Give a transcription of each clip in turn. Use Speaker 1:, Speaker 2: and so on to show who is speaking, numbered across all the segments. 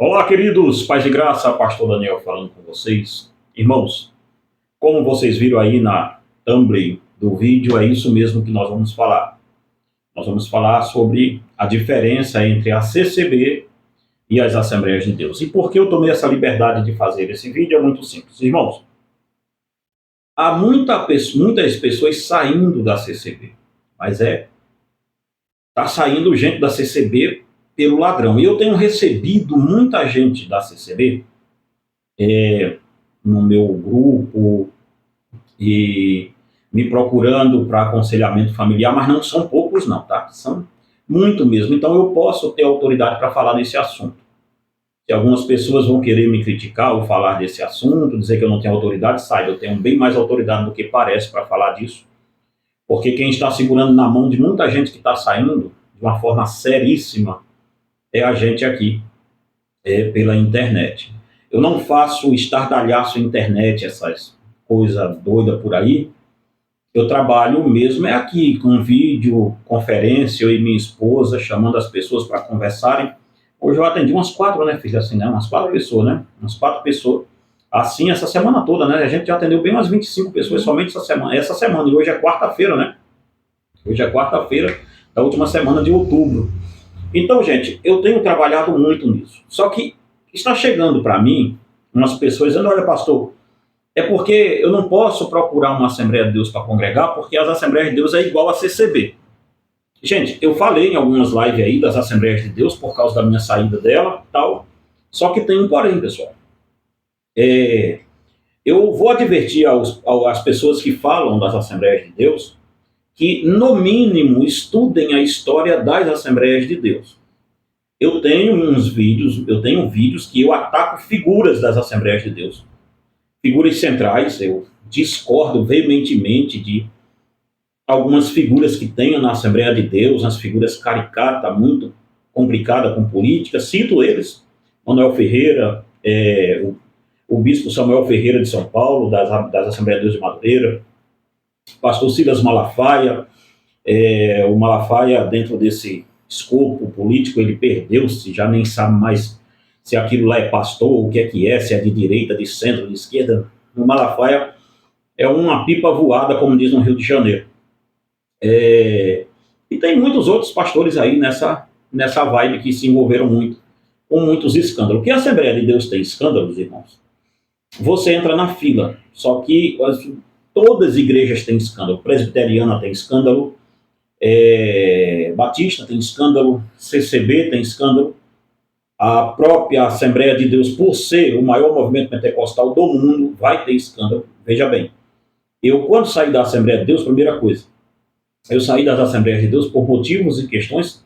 Speaker 1: Olá, queridos, paz e graça, pastor Daniel falando com vocês. Irmãos, como vocês viram aí na thumbnail do vídeo, é isso mesmo que nós vamos falar. Nós vamos falar sobre a diferença entre a CCB e as Assembleias de Deus. E por que eu tomei essa liberdade de fazer esse vídeo? É muito simples. Irmãos, há muitas pessoas saindo da CCB, mas está saindo gente da CCB pelo ladrão. E eu tenho recebido muita gente da CCB no meu grupo e me procurando para aconselhamento familiar, mas não são poucos não, tá? São muito mesmo. Então eu posso ter autoridade para falar desse assunto. Se algumas pessoas vão querer me criticar ou falar desse assunto, dizer que eu não tenho autoridade, saiba, eu tenho bem mais autoridade do que parece para falar disso, porque quem está segurando na mão de muita gente que está saindo de uma forma seríssima é a gente aqui, pela internet. Eu não faço estardalhaço internet, essas coisas doidas por aí. Eu trabalho mesmo aqui, com vídeo, conferência, eu e minha esposa, chamando as pessoas para conversarem. Hoje eu atendi umas 4, né, filha, assim, né? Umas 4 pessoas, né? Umas 4 pessoas. Assim, essa semana toda, né? A gente já atendeu bem umas 25 pessoas somente essa semana. Essa semana, e hoje é quarta-feira, né? Hoje é quarta-feira da última semana de outubro. Então, gente, eu tenho trabalhado muito nisso. Só que está chegando para mim umas pessoas dizendo: olha, pastor, é porque eu não posso procurar uma Assembleia de Deus para congregar, porque as Assembleias de Deus é igual a CCB. Gente, eu falei em algumas lives aí das Assembleias de Deus por causa da minha saída dela e tal. Só que tem um porém, pessoal. Eu vou advertir às pessoas que falam das Assembleias de Deus que, no mínimo, estudem a história das Assembleias de Deus. Eu tenho vídeos que eu ataco figuras das Assembleias de Deus, figuras centrais. Eu discordo veementemente de algumas figuras que tenho na Assembleia de Deus, as figuras caricatas, muito complicadas com política. Cito eles: Manuel Ferreira, o bispo Samuel Ferreira de São Paulo, das Assembleias de Deus de Madureira, pastor Silas Malafaia. O Malafaia, dentro desse escopo político, ele perdeu-se, já nem sabe mais se aquilo lá é pastor, o que é, se é de direita, de centro, de esquerda. O Malafaia é uma pipa voada, como diz no Rio de Janeiro. E tem muitos outros pastores aí nessa vibe que se envolveram muito com muitos escândalos. Que a Assembleia de Deus tem escândalos, irmãos? Você entra na fila, só que todas as igrejas têm escândalo. Presbiteriana tem escândalo, Batista tem escândalo, CCB tem escândalo. A própria Assembleia de Deus, por ser o maior movimento pentecostal do mundo, vai ter escândalo. Veja bem, eu, quando saí da Assembleia de Deus, primeira coisa, eu saí das Assembleias de Deus por motivos e questões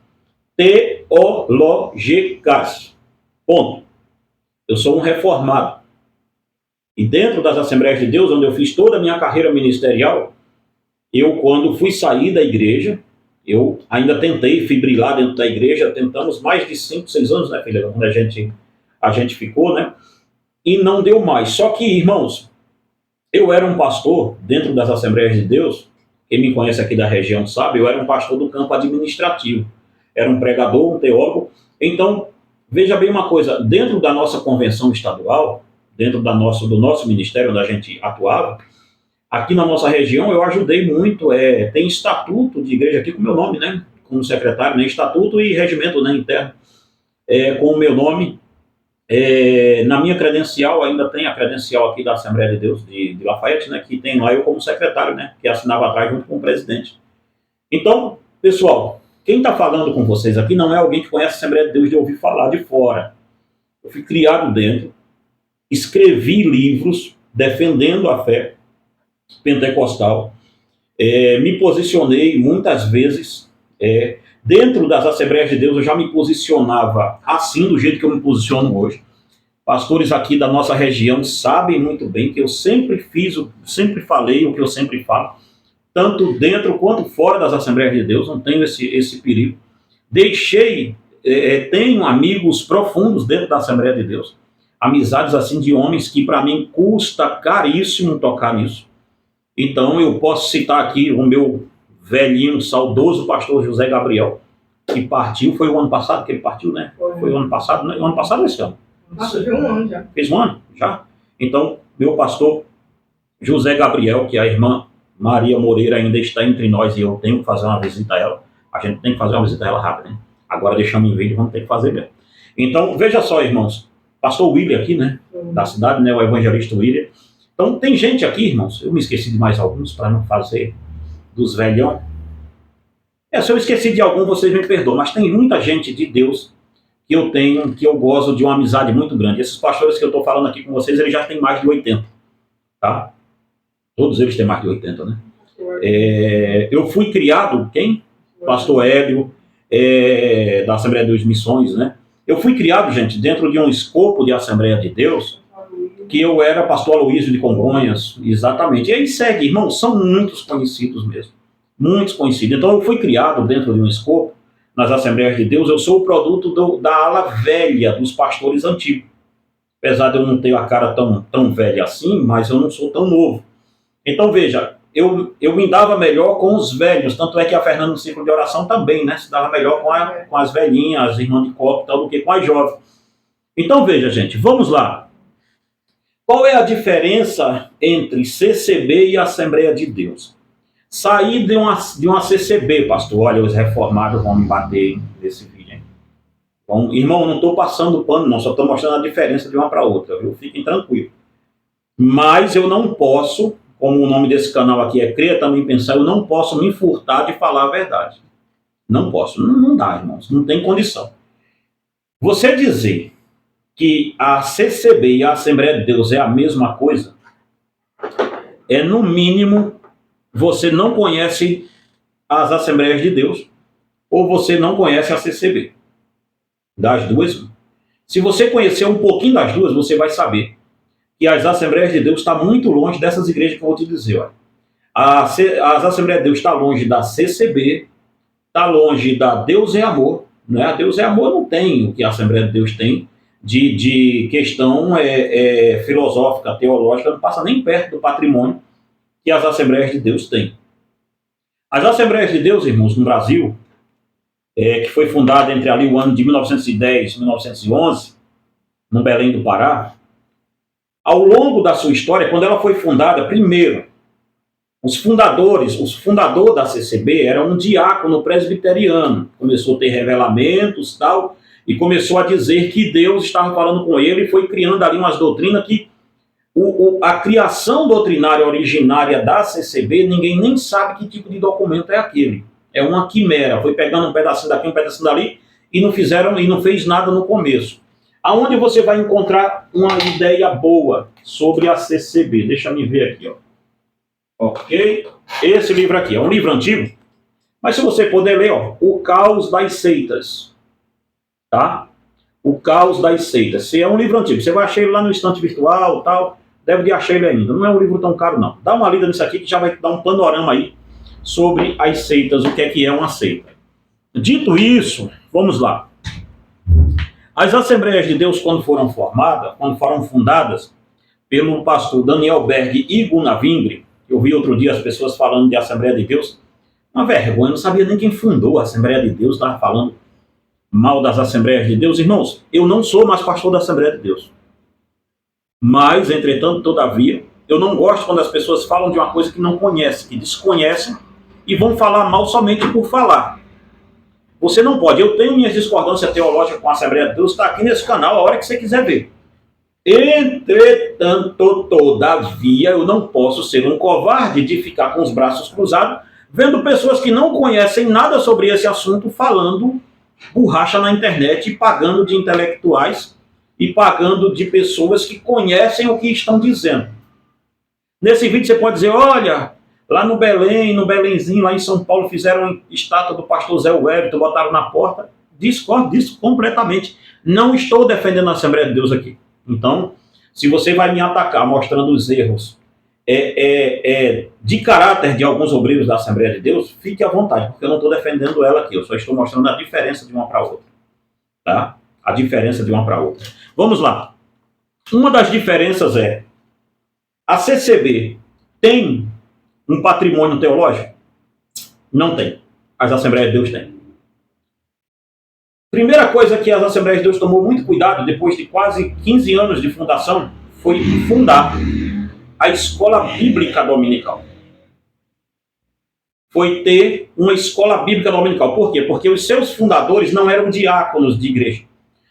Speaker 1: teológicas. Ponto. Eu sou um reformado. E dentro das Assembleias de Deus, onde eu fiz toda a minha carreira ministerial, eu, quando fui sair da igreja, eu ainda tentei fibrilar dentro da igreja. Tentamos mais de 5, 6 anos, né, filha, quando a gente ficou, né? E não deu mais. Só que, irmãos, eu era um pastor dentro das Assembleias de Deus. Quem me conhece aqui da região sabe, eu era um pastor do campo administrativo. Era um pregador, um teólogo. Então, veja bem uma coisa: dentro da nossa convenção estadual, dentro do nosso ministério onde a gente atuava, aqui na nossa região eu ajudei muito. Tem estatuto de igreja aqui com o meu nome, né? Como secretário, né? Estatuto e regimento, né, interno, com o meu nome. Na minha credencial, ainda tem a credencial aqui da Assembleia de Deus de Lafayette, né? Que tem lá eu como secretário, né? Que assinava atrás junto com o presidente. Então, pessoal, quem está falando com vocês aqui não é alguém que conhece a Assembleia de Deus de ouvir falar de fora. Eu fui criado dentro, escrevi livros defendendo a fé pentecostal, me posicionei muitas vezes, dentro das Assembleias de Deus eu já me posicionava assim, do jeito que eu me posiciono hoje. Pastores aqui da nossa região sabem muito bem que eu sempre falei o que eu sempre falo, tanto dentro quanto fora das Assembleias de Deus. Não tenho esse perigo. Tenho amigos profundos dentro da Assembleia de Deus, amizades assim de homens que para mim custa caríssimo tocar nisso. Então eu posso citar aqui o meu velhinho, saudoso pastor José Gabriel, que partiu, foi o ano passado que ele partiu, né? Foi o ano passado, né? O ano passado ou esse ano?
Speaker 2: Nossa, fez um ano já.
Speaker 1: Fez um ano? Já? Então, meu pastor José Gabriel, que a irmã Maria Moreira ainda está entre nós e eu tenho que fazer uma visita a ela. A gente tem que fazer uma visita a ela rápida, né? Agora deixamos em vídeo, vamos ter que fazer mesmo. Então, veja só, irmãos. Pastor William aqui, né? Da cidade, né? O evangelista William. Então, tem gente aqui, irmãos. Eu me esqueci de mais alguns para não fazer dos velhão. Se eu esqueci de algum, vocês me perdoam. Mas tem muita gente de Deus que eu tenho, que eu gozo de uma amizade muito grande. Esses pastores que eu estou falando aqui com vocês, eles já têm mais de 80. Tá? Todos eles têm mais de 80, né? Eu fui criado, quem? Pastor Hélio, da Assembleia de Deus Missões, né? Eu fui criado, gente, dentro de um escopo de Assembleia de Deus, que eu era pastor Aloísio de Congonhas, exatamente. E aí segue, irmãos, são muitos conhecidos mesmo. Muitos conhecidos. Então eu fui criado dentro de um escopo, nas Assembleias de Deus, eu sou o produto da ala velha dos pastores antigos. Apesar de eu não ter a cara tão velha assim, mas eu não sou tão novo. Então veja, eu me dava melhor com os velhos, tanto é que a Fernanda no ciclo de oração também, né? Se dava melhor com as velhinhas, as irmãs de copo, tal, do que com as jovens. Então veja, gente, vamos lá. Qual é a diferença entre CCB e Assembleia de Deus? Sair de uma CCB, pastor, olha, os reformados vão me bater nesse vídeo, hein? Bom, irmão, não estou passando pano, não, só estou mostrando a diferença de uma para outra, viu? Fiquem tranquilos. Mas eu não posso, como o nome desse canal aqui é Creia Também Pensar, eu não posso me furtar de falar a verdade. Não posso, não dá, irmãos, não tem condição. Você dizer que a CCB e a Assembleia de Deus é a mesma coisa, no mínimo, você não conhece as Assembleias de Deus ou você não conhece a CCB. Das duas, se você conhecer um pouquinho das duas, você vai saber que as Assembleias de Deus estão muito longe dessas igrejas que eu vou te dizer. Olha. As Assembleias de Deus estão longe da CCB, está longe da Deus é Amor. Né? A Deus é Amor não tem o que a Assembleia de Deus tem de questão filosófica, teológica, não passa nem perto do patrimônio que as Assembleias de Deus têm. As Assembleias de Deus, irmãos, no Brasil, que foi fundada entre ali o ano de 1910 e 1911, no Belém do Pará, ao longo da sua história, quando ela foi fundada, primeiro, o fundador da CCB era um diácono presbiteriano, começou a ter revelamentos e tal, e começou a dizer que Deus estava falando com ele e foi criando ali umas doutrinas que a criação doutrinária originária da CCB, ninguém nem sabe que tipo de documento é aquele. É uma quimera, foi pegando um pedacinho daqui, um pedacinho dali, e não fez nada no começo. Aonde você vai encontrar uma ideia boa sobre a CCB? Deixa eu ver aqui, ó. Ok? Esse livro aqui é um livro antigo, mas se você puder ler, ó, O Caos das Seitas. Tá? O Caos das Seitas. Se é um livro antigo, você vai achar ele lá no estante virtual e tal, deve de achar ele ainda. Não é um livro tão caro, não. Dá uma lida nisso aqui que já vai dar um panorama aí sobre as seitas, o que é uma seita. Dito isso, vamos lá. As Assembleias de Deus, quando foram fundadas pelo pastor Daniel Berg e Gunnar Wingre, eu vi outro dia as pessoas falando de Assembleia de Deus, uma vergonha, não sabia nem quem fundou a Assembleia de Deus, estava falando mal das Assembleias de Deus. Irmãos, eu não sou mais pastor da Assembleia de Deus. Mas, entretanto, todavia, eu não gosto quando as pessoas falam de uma coisa que não conhecem, que desconhecem, e vão falar mal somente por falar. Você não pode. Eu tenho minhas discordâncias teológicas com a Assembleia de Deus, está aqui nesse canal a hora que você quiser ver. Entretanto, todavia, eu não posso ser um covarde de ficar com os braços cruzados, vendo pessoas que não conhecem nada sobre esse assunto falando borracha na internet e pagando de intelectuais e pagando de pessoas que conhecem o que estão dizendo. Nesse vídeo você pode dizer, olha, lá no Belém, no Belenzinho, lá em São Paulo, fizeram estátua do pastor Zé Wellington, botaram na porta. Discordo disso completamente. Não estou defendendo a Assembleia de Deus aqui. Então, se você vai me atacar mostrando os erros de caráter de alguns obreiros da Assembleia de Deus, fique à vontade, porque eu não estou defendendo ela aqui, eu só estou mostrando a diferença de uma para outra. Tá? A diferença de uma para outra. Vamos lá. Uma das diferenças é, a CCB tem um patrimônio teológico? Não tem. As Assembleias de Deus têm. Primeira coisa que as Assembleias de Deus tomou muito cuidado, depois de quase 15 anos de fundação, foi fundar a escola bíblica dominical. Foi ter uma escola bíblica dominical. Por quê? Porque os seus fundadores não eram diáconos de igreja.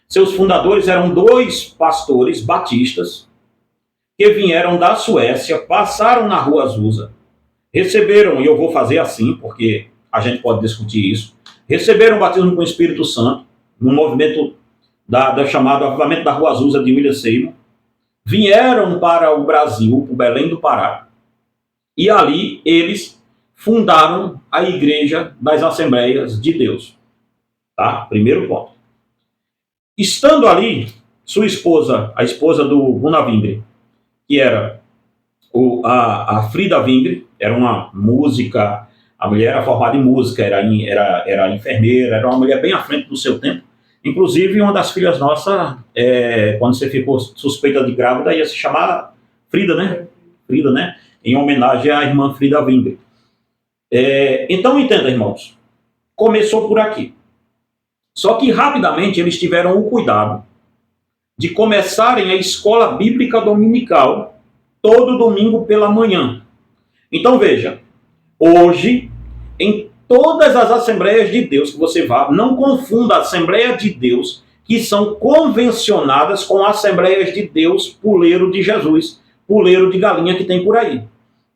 Speaker 1: Seus fundadores eram 2 pastores batistas que vieram da Suécia, passaram na Rua Azusa, receberam, e eu vou fazer assim, porque a gente pode discutir isso, receberam o batismo com o Espírito Santo, no movimento da chamado Avivamento da Rua Azusa de William Seymour, vieram para o Brasil, para o Belém do Pará, e ali eles fundaram a Igreja das Assembleias de Deus. Tá? Primeiro ponto. Estando ali, sua esposa, a esposa do Gunnar Wingre, que era a Frida Wingre, era uma música, a mulher era formada em música, era enfermeira, era uma mulher bem à frente do seu tempo. Inclusive, uma das filhas nossas, quando você ficou suspeita de grávida, ia se chamar Frida, né? Frida, né? Em homenagem à irmã Frida Wingre. Então, entenda, irmãos, começou por aqui. Só que, rapidamente, eles tiveram o cuidado de começarem a escola bíblica dominical todo domingo pela manhã. Então, veja, hoje, em todas as Assembleias de Deus que você vá, não confunda a Assembleia de Deus, que são convencionadas, com Assembleias de Deus puleiro de Jesus, puleiro de galinha que tem por aí.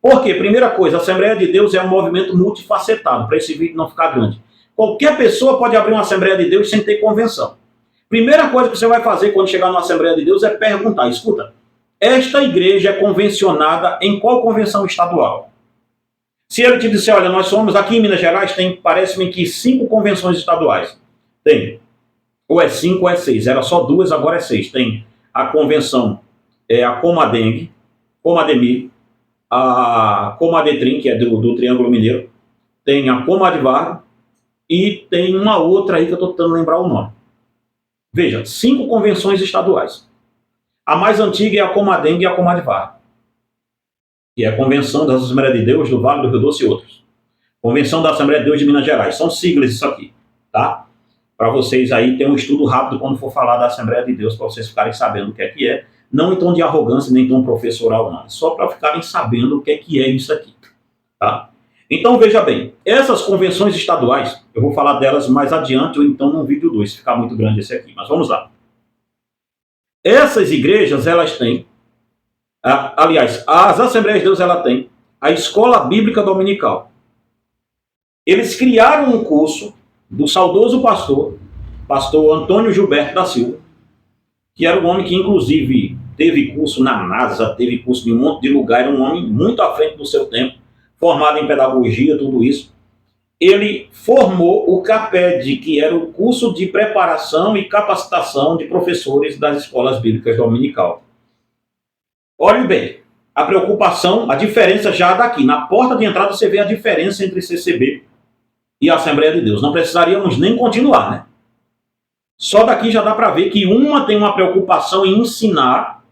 Speaker 1: Por quê? Primeira coisa, a Assembleia de Deus é um movimento multifacetado, para esse vídeo não ficar grande. Qualquer pessoa pode abrir uma Assembleia de Deus sem ter convenção. Primeira coisa que você vai fazer quando chegar numa Assembleia de Deus é perguntar, escuta, esta igreja é convencionada em qual convenção estadual? Se ele te disser, olha, nós somos aqui em Minas Gerais, tem, parece-me que 5 convenções estaduais. Tem. Ou é 5 ou é 6. Era só 2, agora é 6. Tem a convenção, a Comadeng, Comademir, a Comadetrim, que é do Triângulo Mineiro. Tem a Comadvar e tem uma outra aí que eu estou tentando lembrar o nome. Veja, 5 convenções estaduais. A mais antiga é a Comadeng e a Comadvar, que é a Convenção das Assembleias de Deus do Vale do Rio Doce e outros. Convenção da Assembleia de Deus de Minas Gerais. São siglas isso aqui, tá? Para vocês aí ter um estudo rápido quando for falar da Assembleia de Deus, para vocês ficarem sabendo o que é. Não em tom de arrogância, nem em tom professoral, não. Só para ficarem sabendo o que é isso aqui, tá? Então, veja bem, essas convenções estaduais, eu vou falar delas mais adiante, ou então no vídeo 2, se ficar muito grande esse aqui, mas vamos lá. Essas igrejas, elas têm, aliás, as Assembleias de Deus, ela tem a Escola Bíblica Dominical. Eles criaram um curso do saudoso pastor Antônio Gilberto da Silva, que era um homem que, inclusive, teve curso na NASA, teve curso em um monte de lugar, era um homem muito à frente do seu tempo, formado em pedagogia, tudo isso. Ele formou o CAPED, que era o curso de preparação e capacitação de professores das escolas bíblicas dominical. Olhe bem, a preocupação, a diferença já daqui. Na porta de entrada você vê a diferença entre CCB e a Assembleia de Deus. Não precisaríamos nem continuar, né? Só daqui já dá para ver que uma tem uma preocupação em ensinar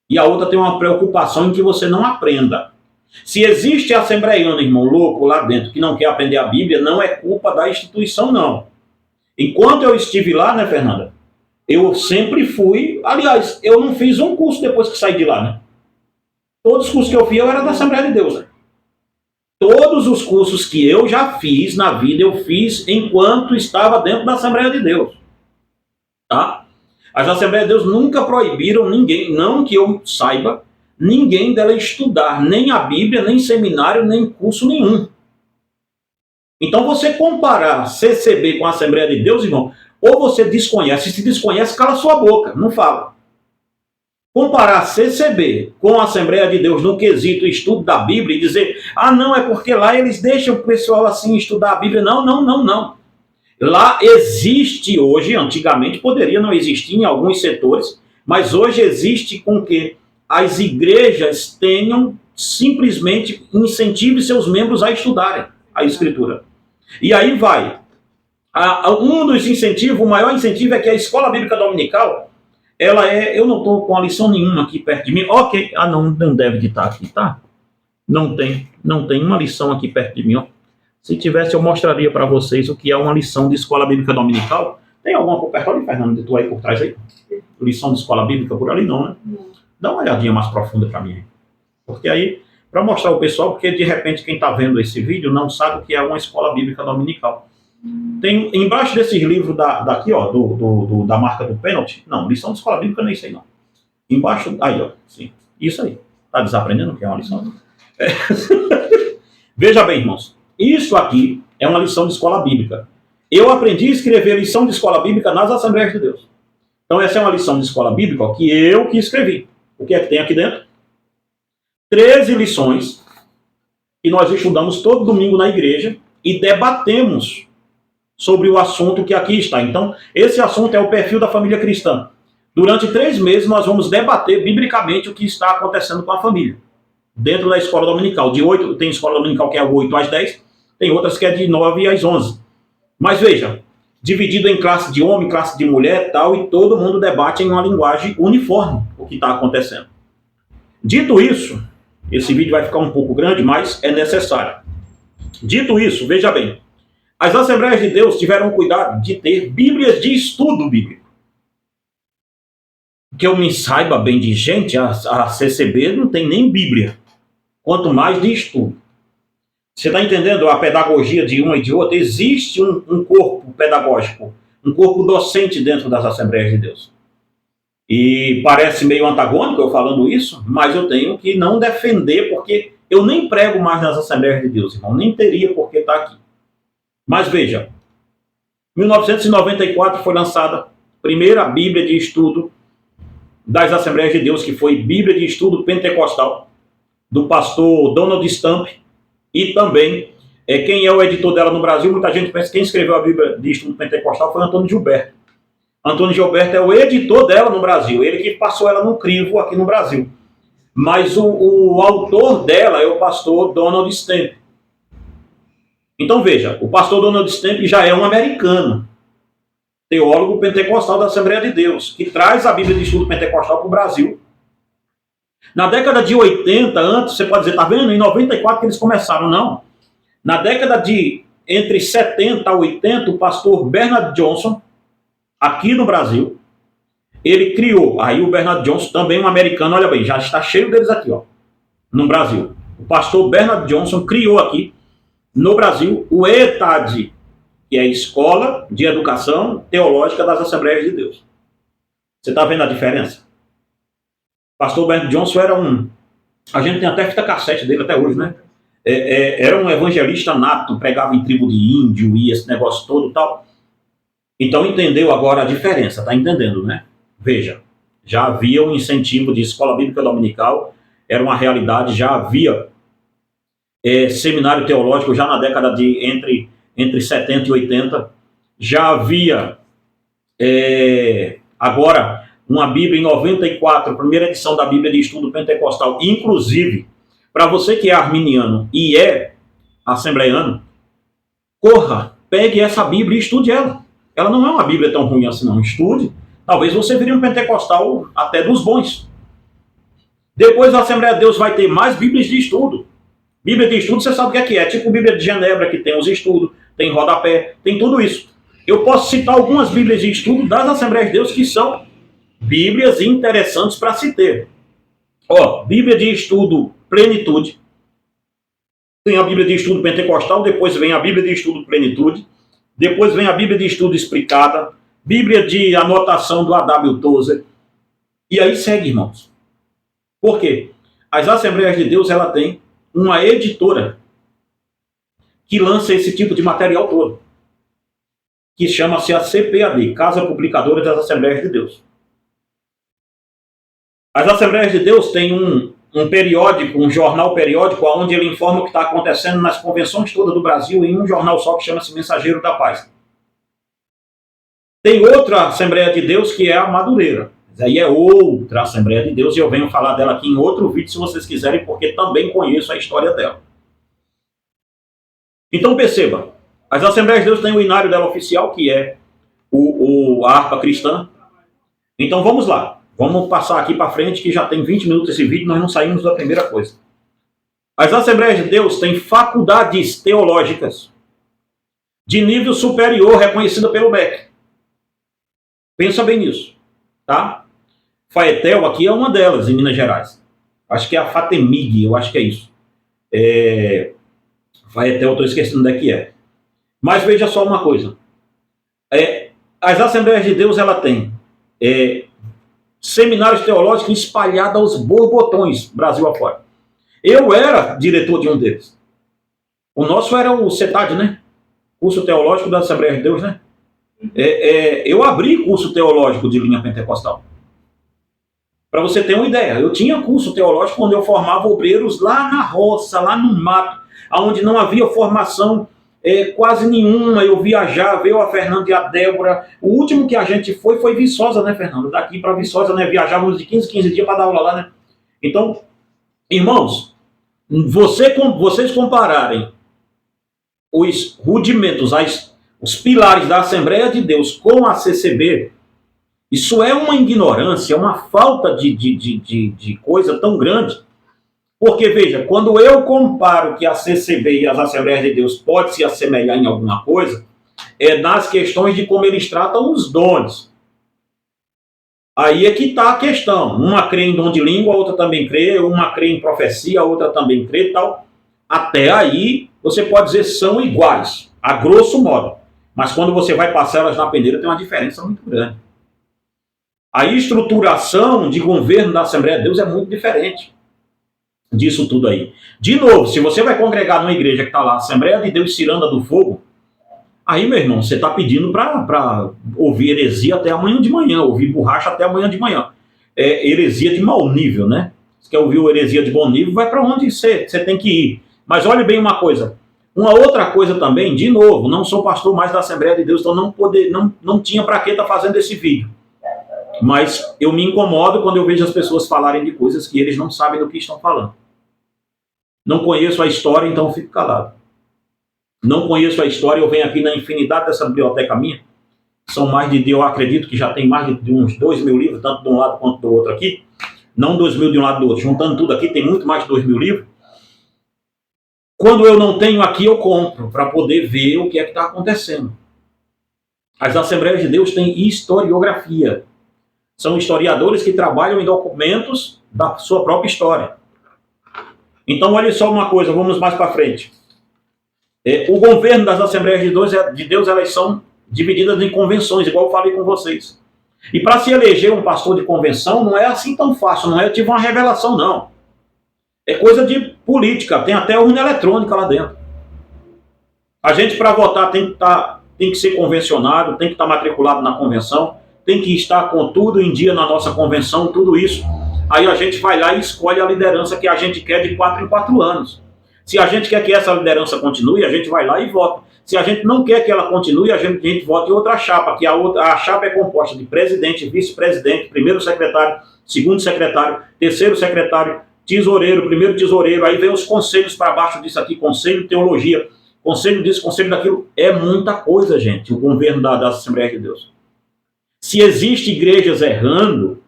Speaker 1: e a outra tem uma preocupação em que você não aprenda. Se existe assembleiano, irmão, louco lá dentro, que não quer aprender a Bíblia, não é culpa da instituição, não. Enquanto eu estive lá, né, Fernanda, eu sempre fui, aliás, eu não fiz um curso depois que saí de lá, né? Todos os cursos que eu fiz, eu era da Assembleia de Deus, né? Todos os cursos que eu já fiz na vida, eu fiz enquanto estava dentro da Assembleia de Deus. Tá? As Assembleias de Deus nunca proibiram ninguém, não que eu saiba, ninguém dela estudar nem a Bíblia, nem seminário, nem curso nenhum. Então você comparar CCB com a Assembleia de Deus, irmão, ou você desconhece, se desconhece, cala sua boca, não fala. Comparar CCB com a Assembleia de Deus no quesito estudo da Bíblia e dizer, não, é porque lá eles deixam o pessoal assim estudar a Bíblia. Não. Lá existe hoje, antigamente poderia não existir em alguns setores, mas hoje existe com que as igrejas tenham simplesmente incentive seus membros a estudarem a Escritura. E aí vai. Um dos incentivos, o maior incentivo é que a Escola Bíblica Dominical, ela eu não estou com a lição nenhuma aqui perto de mim. Ok, não deve de estar aqui, tá? Não tem uma lição aqui perto de mim, ó. Se tivesse, eu mostraria para vocês o que é uma lição de Escola Bíblica Dominical, Tem alguma por perto ali, Fernando, de tu aí por trás aí? Lição de escola bíblica por ali não, né? Dá uma olhadinha mais profunda para mim. Porque aí, para mostrar ao pessoal, porque de repente quem está vendo esse vídeo não sabe o que é uma escola bíblica dominical. Tem embaixo desses livros daqui, ó, da marca do pênalti, não, lição de escola bíblica nem sei não. Embaixo, aí ó, sim, isso aí. Tá desaprendendo o que é uma lição? É. Veja bem, irmãos, isso aqui é uma lição de escola bíblica. Eu aprendi a escrever lição de escola bíblica nas Assembleias de Deus. Então essa é uma lição de escola bíblica ó, que eu que escrevi. O que é que tem aqui dentro? 13 lições que nós estudamos todo domingo na igreja e debatemos sobre o assunto que aqui está. Então, esse assunto é o perfil da família cristã. Durante 3 meses nós vamos debater biblicamente o que está acontecendo com a família. Dentro da escola dominical. De 8, tem escola dominical que é 8 às 10, tem outras que é de 9 às 11. Mas veja, dividido em classe de homem, classe de mulher tal, e todo mundo debate em uma linguagem uniforme o que está acontecendo. Dito isso, esse vídeo vai ficar um pouco grande, mas é necessário. Dito isso, veja bem, as Assembleias de Deus tiveram cuidado de ter bíblias de estudo bíblico. Que eu me saiba bem de gente, a CCB não tem nem bíblia, quanto mais de estudo. Você está entendendo a pedagogia de uma e de outra? Existe um corpo pedagógico, um corpo docente dentro das Assembleias de Deus. E parece meio antagônico eu falando isso, mas eu tenho que não defender, porque eu nem prego mais nas Assembleias de Deus, irmão, nem teria por que estar aqui. Mas veja, em 1994 foi lançada a primeira Bíblia de estudo das Assembleias de Deus, que foi Bíblia de Estudo Pentecostal, do pastor Donald Stamp, e também, quem é o editor dela no Brasil, muita gente pensa que quem escreveu a Bíblia de Estudo Pentecostal foi Antônio Gilberto. Antônio Gilberto é o editor dela no Brasil, ele que passou ela no crivo aqui no Brasil. Mas o autor dela é o pastor Donald Stamp. Então veja, o pastor Donald Stamp já é um americano, teólogo pentecostal da Assembleia de Deus, que traz a Bíblia de Estudo Pentecostal para o Brasil. Na década de 80, antes, você pode dizer, tá vendo? Em 94 que eles começaram, não. Na década de entre 70 a 80, o pastor Bernard Johnson, aqui no Brasil, ele criou, aí o Bernard Johnson, também um americano, olha bem, já está cheio deles aqui, ó, no Brasil. O pastor Bernard Johnson criou aqui, no Brasil, o ETAD, que é a Escola de Educação Teológica das Assembleias de Deus. Você está vendo a diferença? O pastor Bernard Johnson era a gente tem até fita cassete dele até hoje, né? Era um evangelista nato, pregava em tribo de índio e esse negócio todo e tal. Então entendeu agora a diferença, tá entendendo, né? Veja, já havia um incentivo de escola bíblica dominical, era uma realidade, já havia seminário teológico já na década de entre 70 e 80, já havia agora uma Bíblia em 94, a primeira edição da Bíblia de Estudo Pentecostal, inclusive, para você que é arminiano e é assembleiano, corra, pegue essa Bíblia e estude ela. Ela não é uma Bíblia tão ruim assim, não. Estude. Talvez você vire um pentecostal até dos bons. Depois a Assembleia de Deus vai ter mais Bíblias de estudo. Bíblia de estudo, você sabe o que é? Tipo Bíblia de Genebra, que tem os estudos, tem rodapé, tem tudo isso. Eu posso citar algumas Bíblias de estudo das Assembleias de Deus que são Bíblias interessantes para se ter. Ó, Bíblia de estudo Plenitude. Tem a Bíblia de estudo Pentecostal, depois vem a Bíblia de estudo Plenitude. Depois vem a Bíblia de Estudo Explicada, Bíblia de Anotação do A.W. Tozer. E aí segue, irmãos. Por quê? As Assembleias de Deus, ela tem uma editora que lança esse tipo de material todo, que chama-se a CPAD, Casa Publicadora das Assembleias de Deus. As Assembleias de Deus têm um periódico, um jornal periódico, onde ele informa o que está acontecendo nas convenções todas do Brasil, em um jornal só que chama-se Mensageiro da Paz. Tem outra Assembleia de Deus que é a Madureira. Aí é outra Assembleia de Deus e eu venho falar dela aqui em outro vídeo, se vocês quiserem, porque também conheço a história dela. Então perceba, as Assembleias de Deus têm o inário dela oficial, que é a harpa cristã. Então vamos lá. Vamos passar aqui para frente, que já tem 20 minutos esse vídeo, nós não saímos da primeira coisa. As Assembleias de Deus têm faculdades teológicas de nível superior reconhecida pelo MEC. Pensa bem nisso, tá? Faetel aqui é uma delas, em Minas Gerais. Acho que é a Fatemig, eu acho que é isso. Faetel, estou esquecendo onde é que é. Mas veja só uma coisa. As Assembleias de Deus, ela tem seminários teológicos espalhados aos borbotões, Brasil afora. Eu era diretor de um deles. O nosso era o CETAD, né? Curso Teológico da Assembleia de Deus, né? Eu abri curso teológico de linha pentecostal. Para você ter uma ideia, eu tinha curso teológico quando eu formava obreiros lá na roça, lá no mato, onde não havia formação quase nenhuma. Eu viajava, veio a Fernanda e a Débora. O último que a gente foi Viçosa, né, Fernanda? Daqui para Viçosa, né? Viajávamos de 15 dias para dar aula lá, né? Então, irmãos, vocês compararem os rudimentos, os pilares da Assembleia de Deus com a CCB, isso é uma ignorância, uma falta de coisa tão grande. Porque, veja, quando eu comparo que a CCB e as Assembleias de Deus podem se assemelhar em alguma coisa, é nas questões de como eles tratam os dons. Aí é que está a questão. Uma crê em dom de língua, a outra também crê, uma crê em profecia, a outra também crê e tal. Até aí, você pode dizer são iguais, a grosso modo. Mas quando você vai passar elas na peneira, tem uma diferença muito grande. A estruturação de governo da Assembleia de Deus é muito diferente disso tudo aí. De novo, se você vai congregar numa igreja que está lá, Assembleia de Deus Ciranda do Fogo, aí, meu irmão, você está pedindo para ouvir heresia até amanhã de manhã, ouvir borracha até amanhã de manhã. Heresia de mau nível, né? Se quer ouvir heresia de bom nível, vai para onde você tem que ir. Mas olhe bem uma coisa. Uma outra coisa também, de novo, não sou pastor mais da Assembleia de Deus, então não tinha para que estar fazendo esse vídeo. Mas eu me incomodo quando eu vejo as pessoas falarem de coisas que eles não sabem do que estão falando. Não conheço a história, então eu fico calado. Não conheço a história, eu venho aqui na infinidade dessa biblioteca minha. São mais eu acredito que já tem mais de uns 2.000 livros, tanto de um lado quanto do outro aqui. Não 2.000 de um lado do outro. Juntando tudo aqui, tem muito mais de 2.000 livros. Quando eu não tenho aqui, eu compro, para poder ver o que é que está acontecendo. As Assembleias de Deus têm historiografia. São historiadores que trabalham em documentos da sua própria história. Então, olha só uma coisa, vamos mais para frente. O governo das Assembleias de Deus, elas são divididas em convenções, igual eu falei com vocês. E para se eleger um pastor de convenção, não é assim tão fácil, não é eu tive uma revelação, não. É coisa de política, tem até urna eletrônica lá dentro. A gente, para votar, tem que ser convencionado, tem que estar matriculado na convenção, tem que estar com tudo em dia na nossa convenção, tudo isso. Aí a gente vai lá e escolhe a liderança que a gente quer de 4 em 4 anos. Se a gente quer que essa liderança continue, a gente vai lá e vota. Se a gente não quer que ela continue, a gente vota em outra chapa, que a chapa é composta de presidente, vice-presidente, primeiro secretário, segundo secretário, terceiro secretário, tesoureiro, primeiro tesoureiro, aí vem os conselhos para baixo disso aqui, conselho de teologia, conselho disso, conselho daquilo. É muita coisa, gente, o governo da Assembleia de Deus. Se existe igrejas errando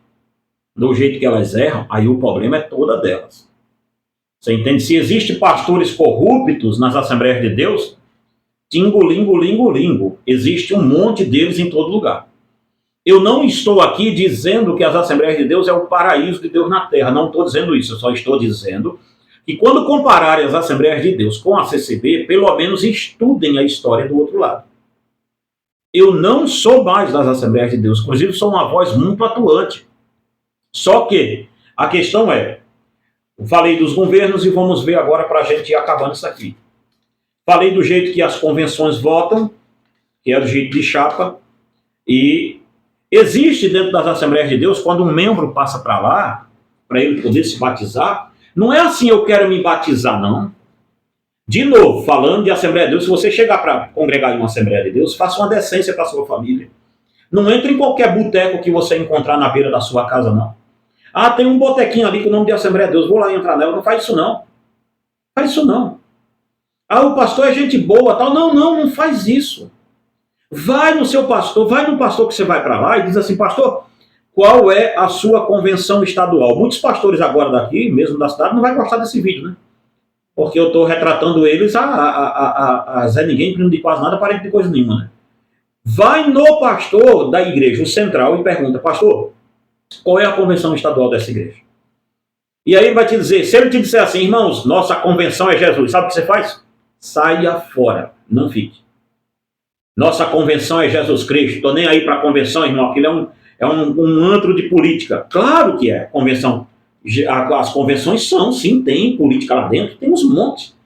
Speaker 1: do jeito que elas erram, aí o problema é toda delas. Você entende? Se existe pastores corruptos nas Assembleias de Deus, tingo-lingo-lingo-lingo, existe um monte deles em todo lugar. Eu não estou aqui dizendo que as Assembleias de Deus é o paraíso de Deus na terra, não estou dizendo isso, eu só estou dizendo que quando compararem as Assembleias de Deus com a CCB, pelo menos estudem a história do outro lado. Eu não sou mais das Assembleias de Deus, inclusive sou uma voz muito atuante. Só que a questão é, eu falei dos governos e vamos ver agora para a gente ir acabando isso aqui. Falei do jeito que as convenções votam, que é do jeito de chapa, e existe dentro das Assembleias de Deus, quando um membro passa para lá, para ele poder se batizar, não é assim eu quero me batizar, não. De novo, falando de Assembleia de Deus, se você chegar para congregar em uma Assembleia de Deus, faça uma decência para a sua família. Não entre em qualquer boteco que você encontrar na beira da sua casa, não. Ah, tem um botequinho ali com o nome de Assembleia de Deus, vou lá entrar nela. Não faz isso, não. Faz isso, não. Ah, o pastor é gente boa, tal. Não faz isso. Vai no seu pastor, vai no pastor que você vai para lá e diz assim, pastor, qual é a sua convenção estadual? Muitos pastores agora daqui, mesmo da cidade, não vai gostar desse vídeo, né? Porque eu estou retratando eles a Zé Ninguém, primo de quase nada, parente de coisa nenhuma, né? vai no pastor da igreja, o central, e pergunta: pastor, qual é a convenção estadual dessa igreja? E aí ele vai te dizer, se ele te disser assim: irmãos, nossa convenção é Jesus, sabe o que você faz? Saia fora, não fique. Nossa convenção é Jesus Cristo, estou nem aí para a convenção, irmão, aquilo é um antro de política. Claro que é, convenção. As convenções são, sim, tem política lá dentro, tem uns montes.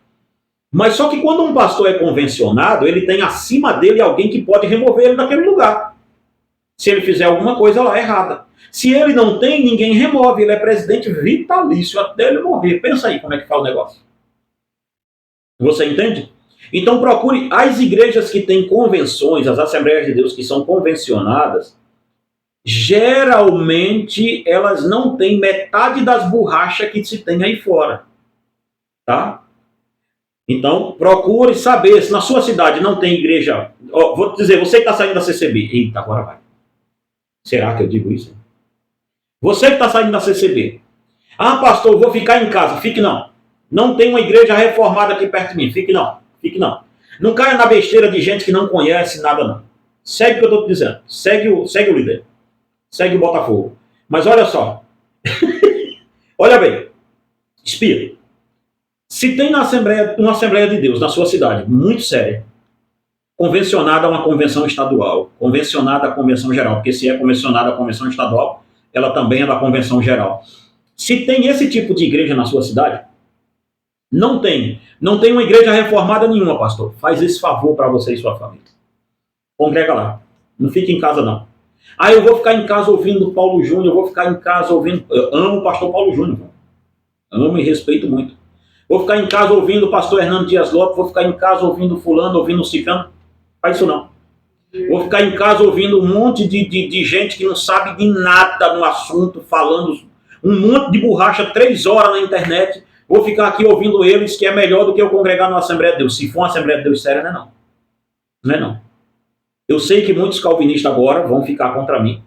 Speaker 1: Mas só que quando um pastor é convencionado, ele tem acima dele alguém que pode remover ele daquele lugar. Se ele fizer alguma coisa lá errada. Se ele não tem, ninguém remove. Ele é presidente vitalício até ele morrer. Pensa aí como é que faz o negócio. Você entende? Então procure as igrejas que têm convenções, as Assembleias de Deus que são convencionadas, geralmente elas não têm metade das borrachas que se tem aí fora. Tá? Então, procure saber se na sua cidade não tem igreja. Vou te dizer, você que está saindo da CCB. Eita, agora vai. Será que eu digo isso? Você que está saindo da CCB. Ah, pastor, vou ficar em casa. Fique não. Não tem uma igreja reformada aqui perto de mim. Fique não. Fique não. Não caia na besteira de gente que não conhece nada, não. Segue o que eu estou te dizendo. Segue o líder. Segue o Botafogo. Mas olha só. Olha bem. Espia. Se tem uma Assembleia de Deus na sua cidade, muito séria, convencionada a uma convenção estadual, convencionada a convenção geral, porque se é convencionada a convenção estadual, ela também é da convenção geral. Se tem esse tipo de igreja na sua cidade, não tem uma igreja reformada nenhuma, pastor. Faz esse favor para você e sua família. Congrega lá. Não fique em casa, não. Ah, eu vou ficar em casa ouvindo Paulo Júnior, eu vou ficar em casa ouvindo... Eu amo o pastor Paulo Júnior. Amo e respeito muito. Vou ficar em casa ouvindo o pastor Hernando Dias Lopes, vou ficar em casa ouvindo fulano, ouvindo ciclano. Faz isso não. Vou ficar em casa ouvindo um monte de gente que não sabe de nada no assunto, falando um monte de borracha 3 horas na internet. Vou ficar aqui ouvindo eles, que é melhor do que eu congregar numa Assembleia de Deus. Se for uma Assembleia de Deus séria, não é não. Não é não. Eu sei que muitos calvinistas agora vão ficar contra mim.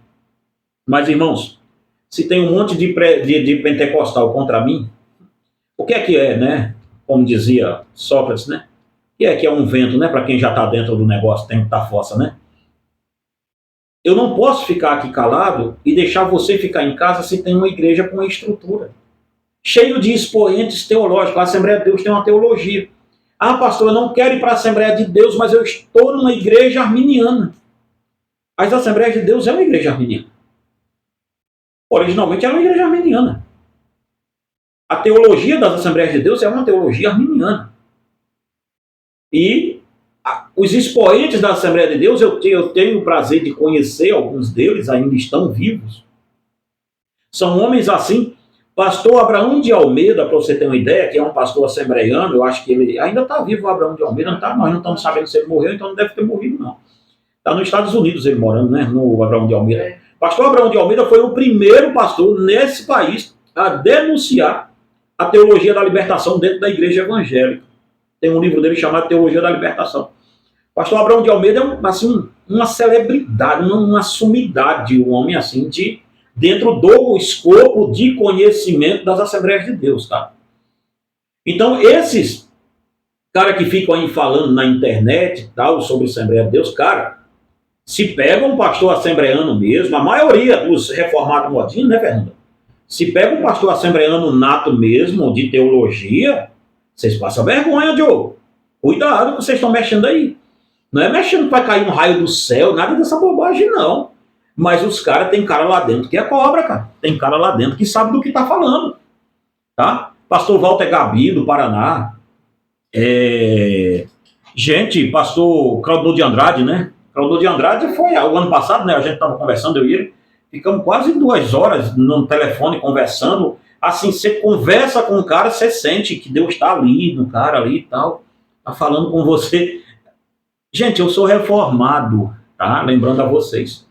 Speaker 1: Mas, irmãos, se tem um monte de pentecostal contra mim, o que é, né? Como dizia Sócrates, né? O que é um vento, né? Para quem já está dentro do negócio, tem que estar força, né? Eu não posso ficar aqui calado e deixar você ficar em casa se tem uma igreja com uma estrutura. Cheio de expoentes teológicos. A Assembleia de Deus tem uma teologia. Ah, pastor, eu não quero ir para a Assembleia de Deus, mas eu estou numa igreja arminiana. As Assembleias de Deus é uma igreja arminiana. Originalmente era uma igreja arminiana. A teologia das Assembleias de Deus é uma teologia arminiana. E os expoentes da Assembleia de Deus, eu tenho o prazer de conhecer alguns deles, ainda estão vivos. São homens assim. Pastor Abraão de Almeida, para você ter uma ideia, que é um pastor assembleiano, eu acho que ele ainda está vivo, o Abraão de Almeida, não tá, nós não estamos sabendo se ele morreu, então não deve ter morrido, não. Está nos Estados Unidos ele morando, né, no Abraão de Almeida. Pastor Abraão de Almeida foi o primeiro pastor nesse país a denunciar a teologia da libertação dentro da igreja evangélica. Tem um livro dele chamado Teologia da Libertação. Pastor Abraão de Almeida é assim, uma celebridade, uma sumidade, um homem assim dentro do escopo de conhecimento das Assembleias de Deus, tá? Então, esses caras que ficam aí falando na internet e tal, sobre Assembleia de Deus, cara, se pega um pastor assembleiano mesmo, a maioria dos reformados modernos, né, Fernanda? Se pega um pastor assembleiano nato mesmo, de teologia, vocês passam vergonha, Diogo. Cuidado que vocês estão mexendo aí. Não é mexendo para cair um raio do céu, nada dessa bobagem, não. Mas os caras, tem cara lá dentro que é cobra, cara. Tem cara lá dentro que sabe do que tá falando. Tá? Pastor Walter Gabi, do Paraná. Gente, pastor Claudio de Andrade, né? Claudio de Andrade foi o ano passado, né? A gente tava conversando, eu e ele. Ficamos quase 2 horas no telefone conversando. Assim, você conversa com o cara, você sente que Deus está ali, no cara ali e tal. Tá falando com você. Gente, eu sou reformado, tá? Lembrando a vocês.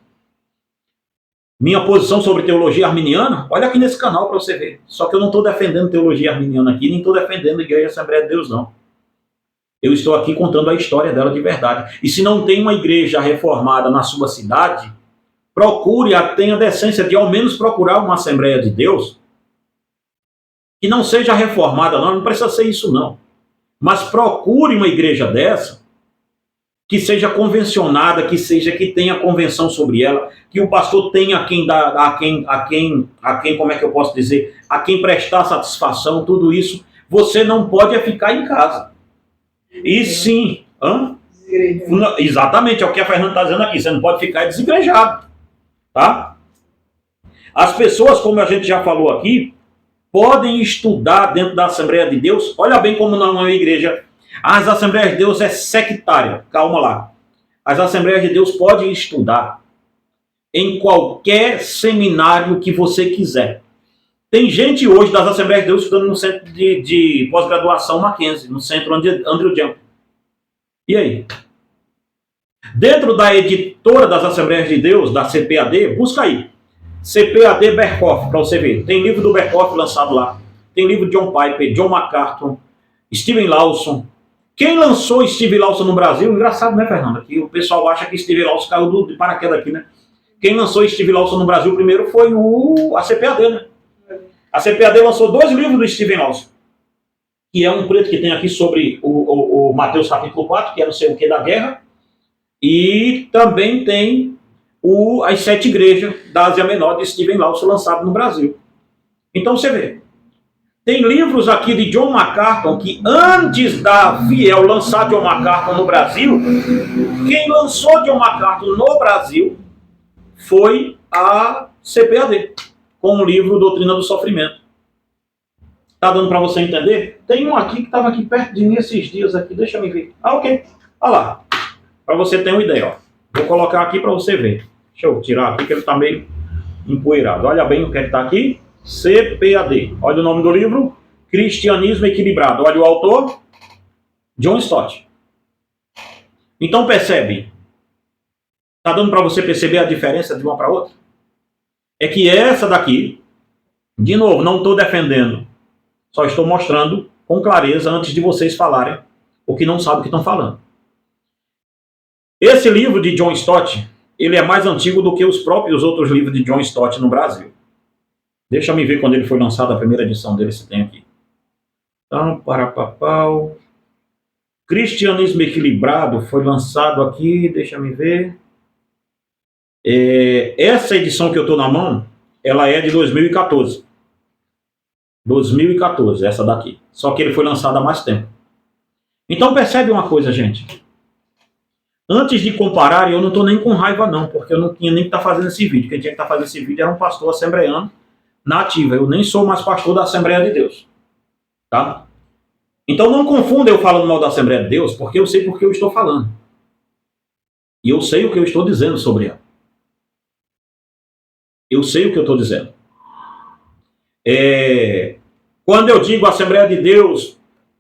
Speaker 1: Minha posição sobre teologia arminiana, olha aqui nesse canal para você ver. Só que eu não estou defendendo teologia arminiana aqui, nem estou defendendo a Igreja Assembleia de Deus, não. Eu estou aqui contando a história dela de verdade. E se não tem uma igreja reformada na sua cidade, procure, tenha a decência de ao menos procurar uma Assembleia de Deus que não seja reformada, não precisa ser isso, não. Mas procure uma igreja dessa que seja convencionada, que tenha convenção sobre ela, que o pastor tenha como é que eu posso dizer, a quem prestar satisfação, tudo isso, você não pode ficar em casa. E sim, exatamente, é o que a Fernanda está dizendo aqui, você não pode ficar desigrejado, tá? As pessoas, como a gente já falou aqui, podem estudar dentro da Assembleia de Deus. Olha bem como não é uma igreja. As Assembleias de Deus é sectária. Calma lá. As Assembleias de Deus podem estudar em qualquer seminário que você quiser. Tem gente hoje das Assembleias de Deus estudando no centro de pós-graduação Mackenzie, no centro Andrew Jump. E aí? Dentro da editora das Assembleias de Deus, da CPAD, busca aí. CPAD Berkhoff, para você ver. Tem livro do Berkhoff lançado lá. Tem livro de John Piper, John MacArthur, Steven Lawson. Quem lançou Steven Lawson no Brasil, engraçado, né, Fernanda? Que o pessoal acha que Steven Lawson caiu de paraquedas aqui, né? Quem lançou Steven Lawson no Brasil primeiro foi a CPAD, né? A CPAD lançou 2 livros do Steven Lawson. Que é um preto que tem aqui sobre o Mateus capítulo 4, que é não sei o que da guerra. E também tem as 7 igrejas da Ásia Menor de Steven Lawson lançado no Brasil. Então você vê. Tem livros aqui de John MacArthur que antes da Fiel lançar John MacArthur no Brasil, quem lançou John MacArthur no Brasil foi a CPAD, com o livro Doutrina do Sofrimento. Tá dando para você entender? Tem um aqui que estava aqui perto de mim esses dias aqui, deixa eu ver. Ok, olha lá, para você ter uma ideia. Ó. Vou colocar aqui para você ver. Deixa eu tirar aqui que ele está meio empoeirado. Olha bem o que está aqui. CPAD. Olha o nome do livro. Cristianismo Equilibrado. Olha o autor. John Stott. Então percebe. Está dando para você perceber a diferença de uma para outra? É que essa daqui, de novo, não estou defendendo. Só estou mostrando com clareza antes de vocês falarem o que não sabem o que estão falando. Esse livro de John Stott, ele é mais antigo do que os próprios outros livros de John Stott no Brasil. Deixa eu ver quando ele foi lançado, a primeira edição dele, se tem aqui. Então, parapapau. Cristianismo Equilibrado foi lançado aqui, deixa eu ver. Essa edição que eu estou na mão, ela é de 2014. 2014, essa daqui. Só que ele foi lançado há mais tempo. Então percebe uma coisa, gente. Antes de comparar, eu não estou nem com raiva não, porque eu não tinha nem que estar fazendo esse vídeo. Quem tinha que estar fazendo esse vídeo era um pastor assembleano na ativa. Eu nem sou mais pastor da Assembleia de Deus. Tá? Então não confunda eu falando mal da Assembleia de Deus, porque eu sei porque eu estou falando. E eu sei o que eu estou dizendo sobre ela. Eu sei o que eu estou dizendo. Quando eu digo Assembleia de Deus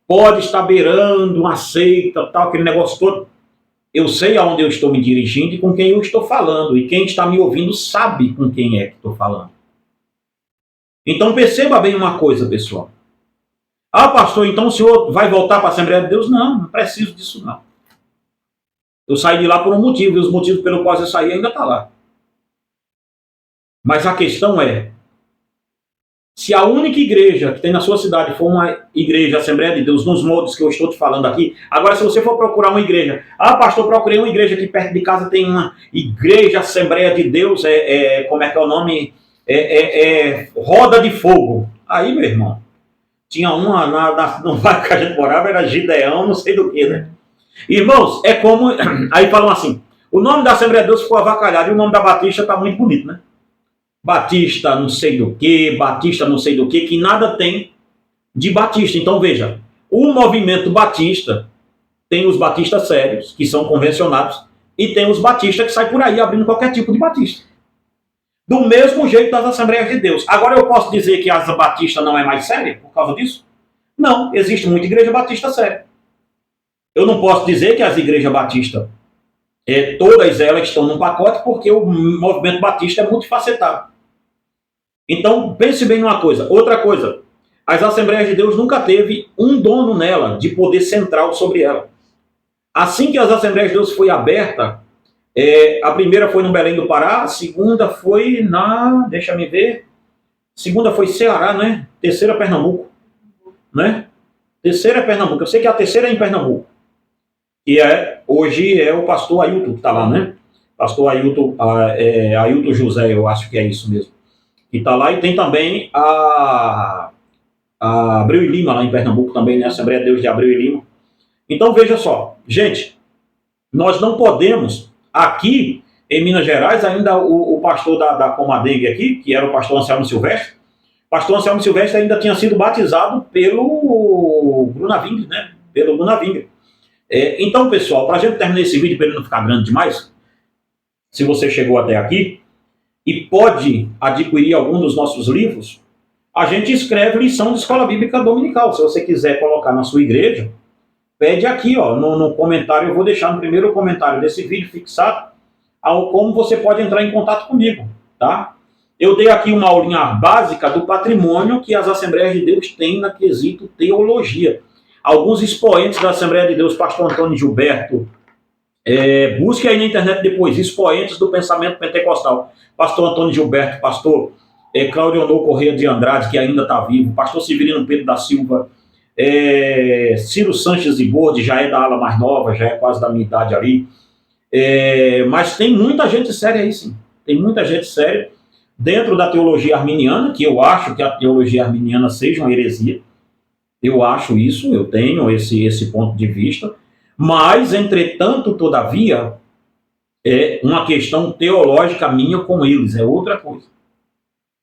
Speaker 1: pode estar beirando uma seita, tal, aquele negócio todo, eu sei aonde eu estou me dirigindo e com quem eu estou falando. E quem está me ouvindo sabe com quem é que estou falando. Então perceba bem uma coisa, pessoal. Ah, pastor, então o senhor vai voltar para a Assembleia de Deus? Não, não preciso disso não. Eu saí de lá por um motivo, e os motivos pelos quais eu saí ainda estão lá. Mas a questão é, se a única igreja que tem na sua cidade for uma igreja Assembleia de Deus, nos modos que eu estou te falando aqui, agora se você for procurar uma igreja, ah, pastor, procurei uma igreja aqui perto de casa, tem uma igreja Assembleia de Deus, como é que é o nome? Roda de Fogo. Aí, meu irmão, tinha uma no bairro que a gente morava, era Gideão, não sei do que, né? Irmãos, é como, aí falam assim, o nome da Assembleia de Deus ficou avacalhado e o nome da Batista está muito bonito, né? Batista não sei do que, Batista não sei do que nada tem de Batista. Então veja, o movimento batista tem os batistas sérios, que são convencionados, e tem os batistas que saem por aí abrindo qualquer tipo de batista. Do mesmo jeito das Assembleias de Deus. Agora eu posso dizer que as batistas não é mais séria por causa disso? Não, existe muita igreja batista séria. Eu não posso dizer que as igrejas batistas, todas elas estão num pacote, porque o movimento batista é multifacetado. Então, pense bem numa coisa. Outra coisa, as Assembleias de Deus nunca teve um dono nela, de poder central sobre ela. Assim que as Assembleias de Deus foi aberta, a primeira foi no Belém do Pará, a segunda foi deixa me ver, segunda foi Ceará, né? Terceira Pernambuco, né? Terceira é Pernambuco, eu sei que a terceira é em Pernambuco. que hoje é o pastor Ailton, que está lá, né? Pastor Ailton, Ailton José, eu acho que é isso mesmo, que está lá, e tem também a Abreu e Lima, lá em Pernambuco também, né? Assembleia de Deus de Abreu e Lima. Então veja só, gente, nós não podemos, aqui em Minas Gerais, ainda o pastor da Comadengue aqui, que era o pastor Anselmo Silvestre, o pastor Anselmo Silvestre ainda tinha sido batizado pelo Brunaving, né? Pelo Brunaving. Então, pessoal, para a gente terminar esse vídeo, para ele não ficar grande demais, se você chegou até aqui e pode adquirir algum dos nossos livros, a gente escreve lição de escola bíblica dominical. Se você quiser colocar na sua igreja, pede aqui, ó, no comentário. Eu vou deixar no primeiro comentário desse vídeo fixado como você pode entrar em contato comigo, tá? Eu dei aqui uma aulinha básica do patrimônio que as Assembleias de Deus têm na quesito teologia. Alguns expoentes da Assembleia de Deus, pastor Antônio Gilberto, busque aí na internet depois, expoentes do pensamento pentecostal. Pastor Antônio Gilberto, pastor Cláudio Honor Correia de Andrade, que ainda está vivo, pastor Severino Pedro da Silva, Ciro Sanches de Borde, já é da ala mais nova, já é quase da minha idade ali. Mas tem muita gente séria aí, sim. Tem muita gente séria dentro da teologia arminiana, que eu acho que a teologia arminiana seja uma heresia. Eu acho isso, eu tenho esse ponto de vista. Mas, entretanto, todavia, é uma questão teológica minha com eles, é outra coisa.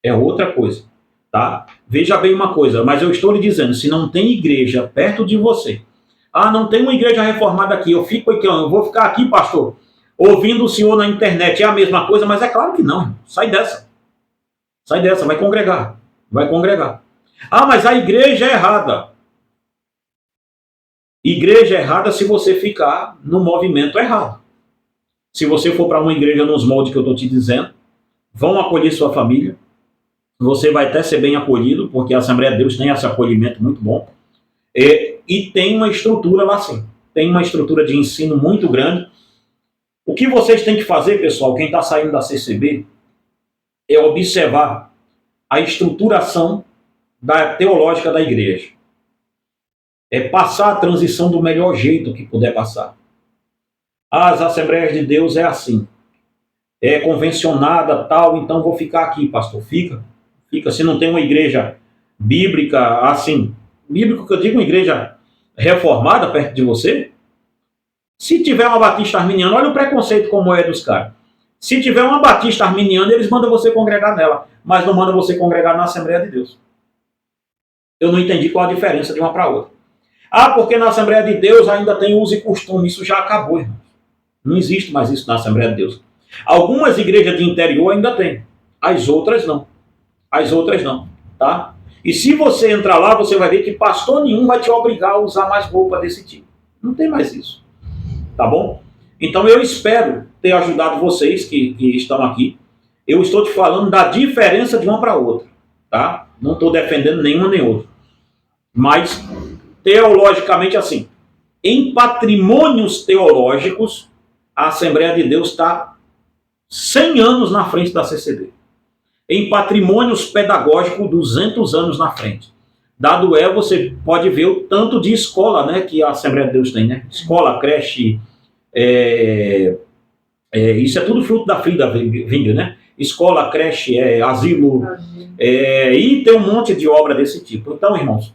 Speaker 1: É outra coisa, tá? Veja bem uma coisa, mas eu estou lhe dizendo, se não tem igreja perto de você, não tem uma igreja reformada aqui, eu vou ficar aqui, pastor, ouvindo o senhor na internet, é a mesma coisa, mas é claro que não, sai dessa, vai congregar, mas a igreja é errada. Igreja errada se você ficar no movimento errado. Se você for para uma igreja nos moldes que eu estou te dizendo, vão acolher sua família, você vai até ser bem acolhido, porque a Assembleia de Deus tem esse acolhimento muito bom, e tem uma estrutura lá sim, tem uma estrutura de ensino muito grande. O que vocês têm que fazer, pessoal, quem está saindo da CCB, é observar a estruturação teológica da igreja. Passar a transição do melhor jeito que puder passar. As Assembleias de Deus é assim. É convencionada, tal, então vou ficar aqui, pastor. Fica. Se não tem uma igreja bíblica, assim, bíblico que eu digo, uma igreja reformada perto de você, se tiver uma batista arminiana, olha o preconceito como é dos caras. Se tiver uma batista arminiana, eles mandam você congregar nela, mas não mandam você congregar na Assembleia de Deus. Eu não entendi qual a diferença de uma para outra. Porque na Assembleia de Deus ainda tem uso e costume. Isso já acabou, irmãos. Não existe mais isso na Assembleia de Deus. Algumas igrejas de interior ainda tem. As outras não, tá? E se você entrar lá, você vai ver que pastor nenhum vai te obrigar a usar mais roupa desse tipo. Não tem mais isso. Tá bom? Então eu espero ter ajudado vocês que estão aqui. Eu estou te falando da diferença de uma para outra, tá? Não estou defendendo nenhuma nem outra. Mas teologicamente assim, em patrimônios teológicos, a Assembleia de Deus está 100 anos na frente da CCB. Em patrimônios pedagógicos, 200 anos na frente. Dado você pode ver o tanto de escola, né, que a Assembleia de Deus tem, né? Escola, creche, isso é tudo fruto da Frida Vinga, né? Escola, creche, asilo, e tem um monte de obra desse tipo. Então, irmãos,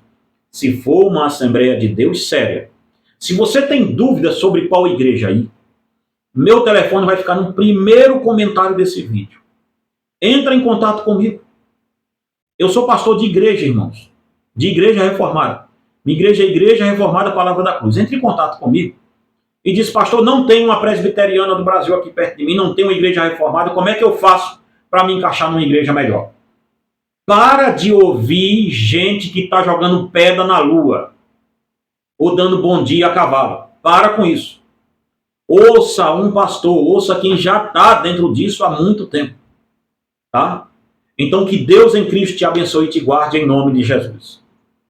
Speaker 1: se for uma Assembleia de Deus séria, se você tem dúvida sobre qual igreja ir, meu telefone vai ficar no primeiro comentário desse vídeo. Entra em contato comigo. Eu sou pastor de igreja, irmãos. De igreja reformada. Minha igreja é Igreja Reformada Palavra da Cruz. Entre em contato comigo. E diz, pastor, não tem uma presbiteriana do Brasil aqui perto de mim, não tem uma igreja reformada, como é que eu faço para me encaixar numa igreja melhor? Para de ouvir gente que está jogando pedra na lua. Ou dando bom dia a cavalo. Para com isso. Ouça um pastor, ouça quem já está dentro disso há muito tempo. Tá? Então que Deus em Cristo te abençoe e te guarde em nome de Jesus.